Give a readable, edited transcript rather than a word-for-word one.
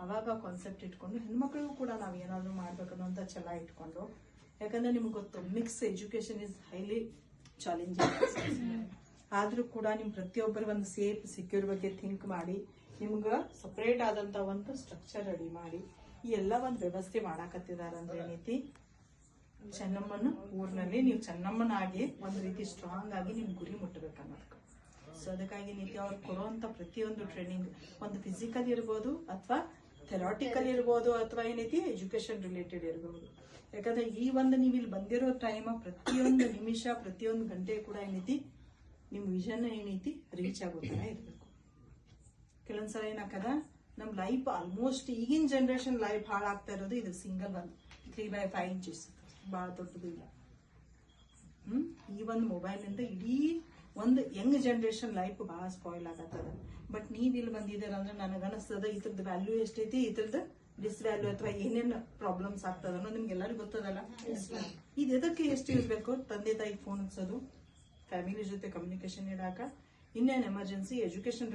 ಅವಾಗ ಕಾನ್ಸೆಪ್ಟ್ ಇಟ್ಕೊಂಡು ಹೆಣ್ಮಕ್ಳಿಗೂ ಕೂಡ ನಾವು ಏನಾದರೂ ಮಾಡ್ಬೇಕನ್ನೋಂಥ ಛಲ ಇಟ್ಕೊಂಡು, ಯಾಕಂದ್ರೆ ನಿಮ್ಗೆ ಗೊತ್ತು mix education is highly challenging. ಆದ್ರೂ ಕೂಡ ನಿಮ್ ಪ್ರತಿಯೊಬ್ಬರು ಒಂದು ಸೇಫ್ ಸೆಕ್ಯೂರ್ ಬಗ್ಗೆ ಥಿಂಕ್ ಮಾಡಿ ನಿಮ್ಗೆ ಸಪರೇಟ್ ಆದಂತ ಒಂದು ಸ್ಟ್ರಕ್ಚರ್ ರೆಡಿ ಮಾಡಿ ಈ ಎಲ್ಲ ಒಂದು ವ್ಯವಸ್ಥೆ ಮಾಡಾಕತ್ತಿದಾರ ಅಂದ್ರೆ ಏನೈತಿ, ಚೆನ್ನಮ್ಮನ ಊರಿನಲ್ಲಿ ನೀವು ಚೆನ್ನಮ್ಮನಾಗಿ ಒಂದ್ ರೀತಿ ಸ್ಟ್ರಾಂಗ್ ಆಗಿ ನಿಮ್ ಗುರಿ ಮುಟ್ಟಬೇಕನ್ನೋದಕ್ಕೆ. ಸೊ ಅದಕ್ಕಾಗಿ ನೀತಿ ಅವ್ರು ಕೊಡುವಂತ ಪ್ರತಿಯೊಂದು ಟ್ರೈನಿಂಗ್ ಒಂದು ಫಿಸಿಕಲ್ ಇರ್ಬೋದು ಅಥವಾ ಥೆರಾಟಿಕಲ್ ಇರ್ಬೋದು ಅಥವಾ ಏನೈತಿ ಎಜುಕೇಶನ್ ರಿಲೇಟೆಡ್ ಇರ್ಬೋದು. ಯಾಕಂದ್ರೆ ಈ ಒಂದು ನೀವು ಇಲ್ಲಿ ಬಂದಿರೋ ಟೈಮ್ ಪ್ರತಿಯೊಂದು ನಿಮಿಷ ಪ್ರತಿಯೊಂದು ಗಂಟೆ ಕೂಡ ಏನೈತಿ ನಿಮ್ ವಿಷನ್ ಏನೈತಿ ರೀಚ್ ಆಗೋ ತರ ಇರ್ಬೇಕು. ಕೆಲವೊಂದ್ಸಲ ಏನಾಕದ ನಮ್ ಲೈಫ್ ಆಲ್ಮೋಸ್ಟ್ ಈಗಿನ ಜನರೇಷನ್ ಲೈಫ್ ಹಾಳಾಗ್ತಾ ಇರೋದು ಇದು ಸಿಂಗಲ್ 3/5 inches ಬಹಳ ದೊಡ್ಡದು ಇಲ್ಲ. ಈ ಒಂದು ಮೊಬೈಲ್ ಇಂದ ಇಡೀ ಒಂದು ಯಂಗ್ ಜನರೇಷನ್ ಲೈಫ್ ಬಹಳ ಸ್ಪಾಯ್ಲ್ ಆಗತ್ತದ. ಬಟ್ ನೀವ್ ಇಲ್ಲಿ ಬಂದಿದ್ದೀರ ಅಂದ್ರೆ ನನಗೆ ಅನಿಸ್ತದ ಇದ್ರದ್ದು ವ್ಯಾಲ್ಯೂ ಎಷ್ಟೈತಿ, ಇದ್ರದ್ದು ಡಿಸ್ವ್ಯಾಲ್ಯೂ ಅಥವಾ ಏನೇನು ಪ್ರಾಬ್ಲಮ್ಸ್ ಆಗ್ತದ ಅನ್ನೋ ನಿಮ್ಗೆ ಎಲ್ಲರಿಗೂ ಗೊತ್ತದಲ್ಲ. ಇದು ಎದಕ್ಕೆ ಎಷ್ಟು ಇರ್ಬೇಕು, ತಂದೆ ತಾಯಿ ಫೋನ್ ಹಚ್ಚೋದು, ಫ್ಯಾಮಿಲಿ ಜೊತೆ ಕಮ್ಯುನಿಕೇಶನ್ ಇಡಾಕ, ಇನ್ನೇನು ಎಮರ್ಜೆನ್ಸಿ ಎಜುಕೇಶನ್